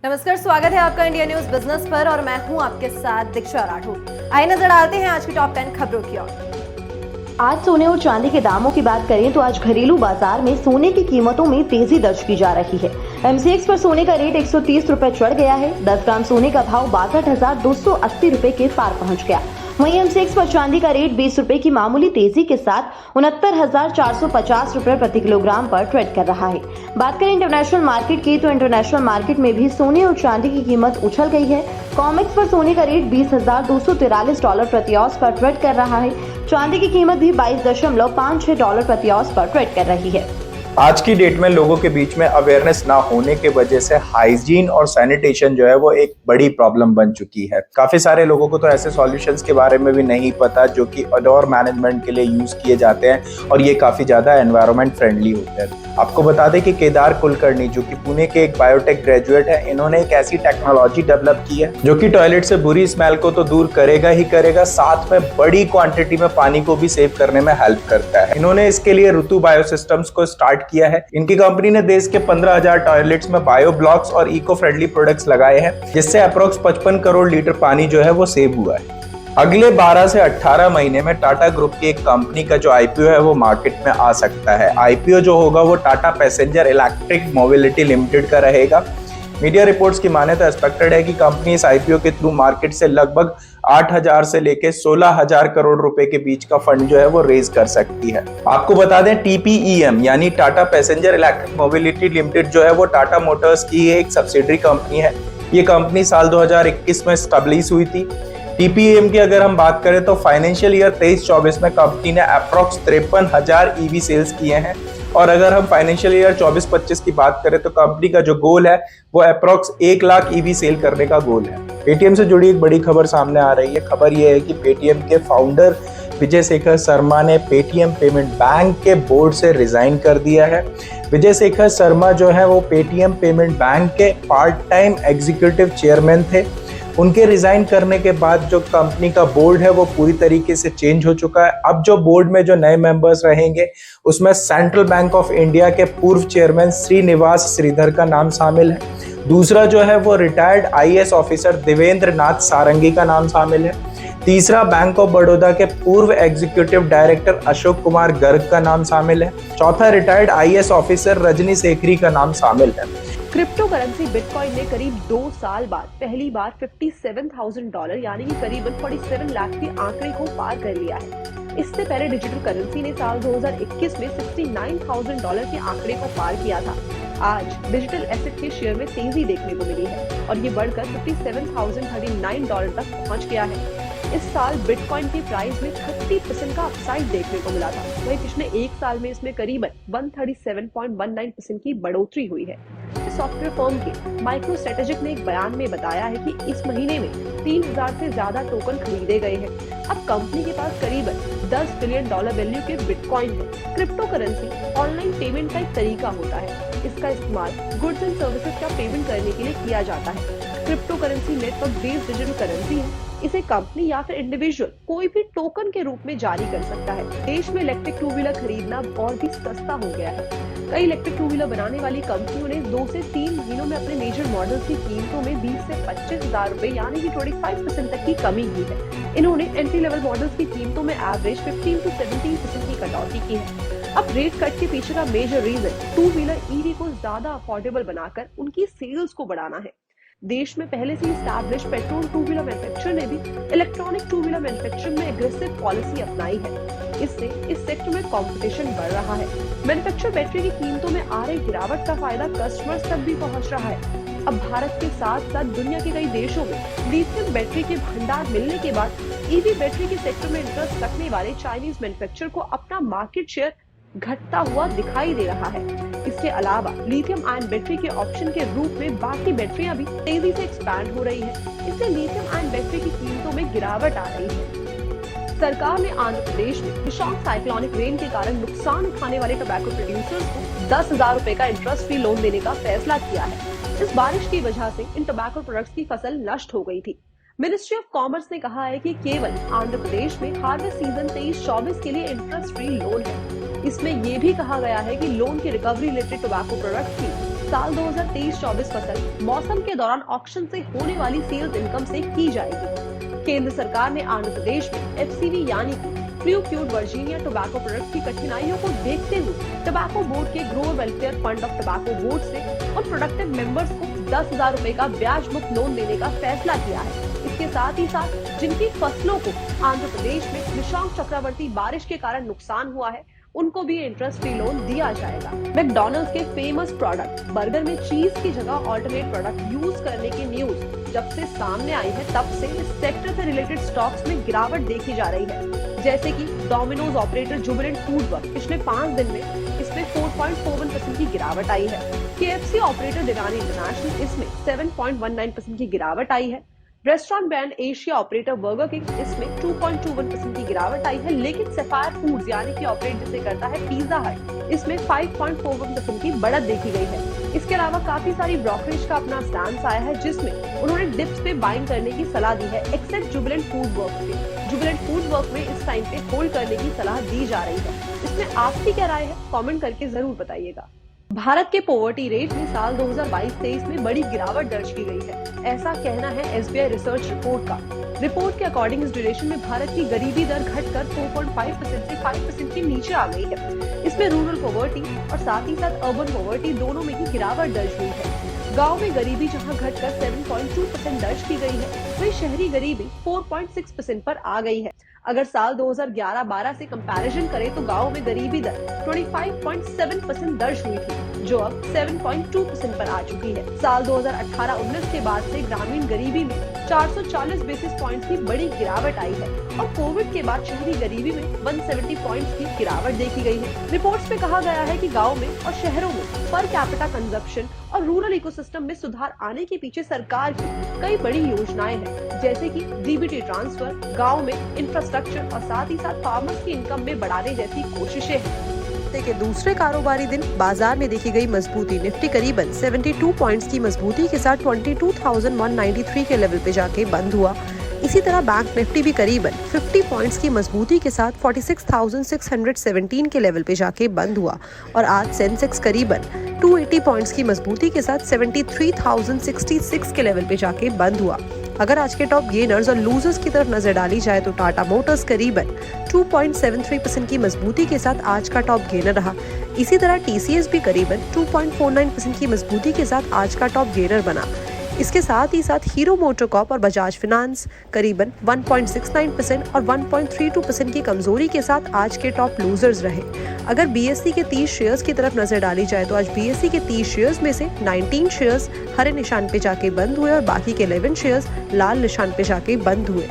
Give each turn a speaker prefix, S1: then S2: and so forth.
S1: नमस्कार, स्वागत है आपका इंडिया न्यूज बिजनेस पर और मैं हूं आपके साथ दीक्षा राठौर। आइए नजर डालते हैं आज की टॉप 10 खबरों की ओर।
S2: आज सोने और चांदी के दामों की बात करें तो आज घरेलू बाजार में सोने की कीमतों में तेजी दर्ज की जा रही है। MCX पर सोने का रेट 130 रुपए चढ़ गया है। 10 ग्राम सोने का भाव 62,280 रुपए के पार पहुंच गया। वहीं MCX पर चांदी का रेट 20 रुपए की मामूली तेजी के साथ 69,450 रुपए प्रति किलोग्राम पर ट्रेड कर रहा है। बात करें इंटरनेशनल मार्केट की तो इंटरनेशनल मार्केट में भी सोने और चांदी की कीमत उछल गई है। कॉमेक्स पर सोने का रेट $20,243 प्रति औंस पर ट्रेड कर रहा है। चांदी की कीमत भी $22.56 प्रति औंस पर ट्रेड कर रही है।
S3: आज की डेट में लोगों के बीच में अवेयरनेस ना होने के वजह से हाइजीन और सैनिटेशन जो है वो एक बड़ी प्रॉब्लम बन चुकी है। काफी सारे लोगों को तो ऐसे सॉल्यूशंस के बारे में भी नहीं पता जो कि इंडोर मैनेजमेंट के लिए यूज किए जाते हैं और ये काफी ज्यादा एनवायरमेंट फ्रेंडली होते हैं। आपको बता दें कि केदार कुलकर्णी जो कि पुणे के एक बायोटेक ग्रेजुएट है, इन्होंने एक ऐसी टेक्नोलॉजी डेवलप की है जो कि टॉयलेट से बुरी स्मेल को तो दूर करेगा ही करेगा, साथ में बड़ी क्वांटिटी में पानी को भी सेव करने में हेल्प करता है। इन्होंने इसके लिए ऋतु बायोसिस्टम्स को स्टार्ट किया है। इनकी कंपनी ने देश के 15,000 टॉयलेट्स में बायो ब्लॉक्स और इको फ्रेंडली प्रोडक्ट्स लगाए हैं, जिससे अप्रोक्स 55 करोड़ लीटर पानी जो है वो सेव हुआ है। अगले 12 से 18 महीने में टाटा ग्रुप की एक कंपनी का जो IPO है वो मार्केट में आ सकता है। IPO जो होगा वो Tata passenger electric mobility limited का रहेगा। मीडिया रिपोर्ट्स की माने तो एक्सपेक्टेड है कि कंपनी इस IPO के थ्रू मार्केट से लगभग 8,000 से लेके 16,000 करोड़ रुपए के बीच का फंड जो है वो रेज कर सकती है। आपको बता दें TPEM यानी Tata passenger electric mobility limited जो है वो टाटा मोटर्स की एक सब्सिडरी कंपनी है। ये कंपनी साल 2021 में स्टैब्लिश हुई थी। TPEM की अगर हम बात करें तो फाइनेंशियल ईयर 23-24 में कंपनी ने अप्रोक्स 53,000 EV सेल्स किए हैं और अगर हम फाइनेंशियल ईयर 24-25 की बात करें तो कंपनी का जो गोल है वो अप्रोक्स 1 लाख EV सेल करने का गोल है। पेटीएम से जुड़ी एक बड़ी खबर सामने आ रही है। खबर ये है कि पेटीएम के फाउंडर विजय शेखर शर्मा ने पेटीएम पेमेंट बैंक के बोर्ड से रिजाइन कर दिया है। विजय शेखर शर्मा जो है वो पेटीएम पेमेंट बैंक के पार्ट टाइम एग्जीक्यूटिव चेयरमैन थे। उनके रिजाइन करने के बाद जो कंपनी का बोर्ड है वो पूरी तरीके से चेंज हो चुका है। अब जो बोर्ड में जो नए मेंबर्स रहेंगे उसमें सेंट्रल बैंक ऑफ इंडिया के पूर्व चेयरमैन श्रीनिवास श्रीधर का नाम शामिल है। दूसरा जो है वो रिटायर्ड IAS ऑफिसर देवेंद्र नाथ सारंगी का नाम शामिल है। तीसरा बैंक ऑफ बड़ौदा के पूर्व एग्जीक्यूटिव डायरेक्टर अशोक कुमार गर्ग का नाम शामिल है। चौथा रिटायर्ड IAS ऑफिसर रजनी शेखरी का नाम शामिल है।
S4: क्रिप्टो करेंसी बिटकॉइन ने करीब 2 साल बाद पहली बार $57,000 यानी कि करीबन 47 लाख के आंकड़े को पार कर लिया है। इससे पहले डिजिटल करेंसी ने साल 2021 में $69,000 के आंकड़े को पार किया था। आज डिजिटल एसेट के शेयर में तेजी देखने को मिली है और ये बढ़कर $57,039 तक पहुंच गया है। इस साल बिटकॉइन की प्राइस में 30% का अपसाइड देखने को मिला था। वहीं पिछले एक साल में इसमें करीबन 137.19% की बढ़ोतरी हुई है। सॉफ्टवेयर फर्म के माइक्रोस्ट्रेटेजिक ने एक बयान में बताया है कि इस महीने में 3,000 से ज्यादा टोकन खरीदे गए हैं। अब कंपनी के पास करीबन $10 बिलियन वैल्यू के बिटकॉइन है। क्रिप्टो करेंसी ऑनलाइन पेमेंट का एक तरीका होता है। इसका इस्तेमाल गुड्स एंड सर्विसेज का पेमेंट करने के लिए किया जाता है। Crypto currency network based digital currency है। इसे कंपनी या फिर इंडिविजुअल कोई भी टोकन के रूप में जारी कर सकता है। देश में इलेक्ट्रिक टू व्हीलर खरीदना और भी सस्ता हो गया है। कई इलेक्ट्रिक टू व्हीलर बनाने वाली कंपनियों ने 2 से 3 महीनों में अपने मेजर मॉडल्स की कीमतों में 20 से 25,000 रुपए यानी कि 25% तक की कमी की है। इन्होंने एंट्री लेवल मॉडल्स की कीमतों में एवरेज 15 से 17% की कटौती की है। अब रेट कट के पीछे का major reason two wheeler EV को ज्यादा अफोर्डेबल बनाकर उनकी सेल्स को बढ़ाना है। देश में पहले से establish petrol two wheeler manufacturer ने भी इलेक्ट्रॉनिक टू व्हीलर मैन्युफैक्चरिंग में एग्रेसिव पॉलिसी अपनाई है। इससे इस सेक्टर में कंपटीशन बढ़ रहा है। मैन्युफैक्चर बैटरी की कीमतों में आ रही गिरावट का फायदा कस्टमर्स तक भी पहुंच रहा है। अब भारत के साथ साथ दुनिया के कई देशों में लिथियम बैटरी के भंडार मिलने के बाद EV बैटरी के सेक्टर में इंटरेस्ट रखने वाले चाइनीज मैन्युफैक्चरर को अपना मार्केट शेयर घटता हुआ दिखाई दे रहा है। इसके अलावा लिथियम आयन बैटरी के ऑप्शन के रूप में बाकी बैटरियां भी तेजी से एक्सपैंड हो रही हैं। इससे लिथियम आयन बैटरी की कीमतों में गिरावट आ रही है। सरकार ने आंध्र प्रदेश में भीषण साइक्लोनिक रेन के कारण नुकसान उठाने वाले टोबैको प्रोड्यूसर्स को 10,000 रुपए का इंटरेस्ट फ्री लोन देने का फैसला किया है। इस बारिश की वजह से इन टोबैको प्रोडक्ट्स की फसल नष्ट हो गई थी। मिनिस्ट्री ऑफ कॉमर्स ने कहा है कि केवल आंध्र प्रदेश में हार्वेस्ट सीजन 23-24 के लिए इंटरेस्ट फ्री लोन है। इसमें यह भी कहा गया है कि लोन की रिकवरी रिलेटेड टोबैको प्रोडक्ट की साल 2023-24 फसल मौसम के दौरान ऑक्शन से होने वाली सेल्स इनकम से की जाएगी। केंद्र सरकार ने आंध्र प्रदेश में FCV यानी कि फ्री-क्यूर्ड वर्जीनिया टोबैको प्रोडक्ट की कठिनाइयों को देखते हुए टोबैको बोर्ड के grower welfare fund of tobacco board से उन प्रोडक्टिव मेंबर्स को 10,000 रुपए का ब्याज मुक्त लोन देने का फैसला किया है। इसके साथ ही साथ जिनकी फसलों को आंध्र प्रदेश में निशांक चक्रवर्ती बारिश के कारण नुकसान हुआ है, उनको भी इंटरेस्ट फ्री लोन दिया जाएगा। मैकडॉनल्ड्स के फेमस प्रोडक्ट बर्गर में चीज की जगह ऑल्टरनेट प्रोडक्ट यूज करने की न्यूज जब से सामने आई है, तब से इस सेक्टर से रिलेटेड स्टॉक्स में गिरावट देखी जा रही है। जैसे कि Domino's operator Jubilant food work पिछले 5 दिन में इसमें 4.41% की गिरावट आई है। KFC ऑपरेटर डिरानी इंटरनेशनल इसमें 7.19% की गिरावट आई है। Restaurant brand Asia operator burger king इसमें 2.21% की गिरावट आई है, लेकिन सफायर फूड्स यानी कि ऑपरेट जिसे करता है पिज्जा हट, इसमें 5.41% की बढ़त देखी गई है। इसके अलावा काफी सारी ब्रोकरेज का अपना स्टैंड आया है, जिसमें उन्होंने डिप्स पे बाइंग करने की सलाह दी है, एक्सेप्ट जुबिलेंट फूड वर्क पे। जुबिलेंट फूड वर्क में इस टाइम पे होल्ड करने की सलाह दी जा रही है। इसमें आपकी क्या राय है, कमेंट करके जरूर बताइएगा। भारत के पॉवर्टी रेट में साल 2022-23 में बड़ी गिरावट दर्ज की गई है, ऐसा कहना है SBI रिसर्च रिपोर्ट का। रिपोर्ट के अकॉर्डिंग इस ड्यूरेशन में भारत की गरीबी दर घटकर 4.5% से 5% के नीचे आ गई है। इसमें रूरल पॉवर्टी और साथ ही साथ अर्बन पॉवर्टी दोनों में ही गिरावट दर्ज हुई है। गांव में गरीबी जहां घटकर 7.2% दर्ज की गई है, वहीं शहरी गरीबी 4.6% पर आ गई है। अगर साल 2011-12 से कंपैरिजन करें तो गांव में गरीबी दर 25.7% दर्ज हुई थी, जो अब 7.2% पर आ चुकी है। साल 2018-19 के बाद से ग्रामीण गरीबी में 440 बेसिस पॉइंट्स की बड़ी गिरावट आई है और कोविड के बाद शहरी गरीबी में 170 पॉइंट्स की गिरावट देखी गई है। रिपोर्ट्स में कहा गया है कि गाँव में और शहरों में पर कैपिटा कंजप्शन और रूरल इकोसिस्टम में सुधार आने के पीछे सरकार की कई बड़ी योजनाएं हैं, जैसे कि DBT ट्रांसफर, गांव में इंफ्रास्ट्रक्चर और साथ ही साथ फार्मर्स की इनकम में बढ़ाने जैसी कोशिशें हैं। हफ्ते के दूसरे कारोबारी दिन बाजार में देखी गई मजबूती। निफ्टी करीबन 72 पॉइंट्स की मजबूती के साथ 22,193 के लेवल पे जाके बंद हुआ। इसी तरह बैंक निफ्टी भी करीबन 50 पॉइंट्स की मजबूती के साथ 46,617 के लेवल पे जाके बंद हुआ और आज सेंसेक्स करीबन 280 पॉइंट्स की मजबूती के साथ 73,066 के लेवल पे जाके बंद हुआ। अगर आज के टॉप गेनर्स और लूजर्स की तरफ नजर डाली जाए तो टाटा मोटर्स करीबन 2.73% की मजबूती के साथ आज का टॉप गेनर रहा। इसी तरह TCS भी करीबन 2.49% की मजबूती के साथ आज का टॉप गेनर बना। इसके साथ ही साथ हीरो मोटरकॉर्प और बजाज फाइनेंस करीबन 1.69% और 1.32% की कमजोरी के साथ आज के टॉप लूजर्स रहे। अगर BSE के 30 शेयर्स की तरफ नजर डाली जाए तो आज BSE के 30 शेयर्स में से 19 शेयर्स हरे निशान पे जाके बंद हुए और बाकी के 11 शेयर्स लाल निशान पे जाके बंद हुए।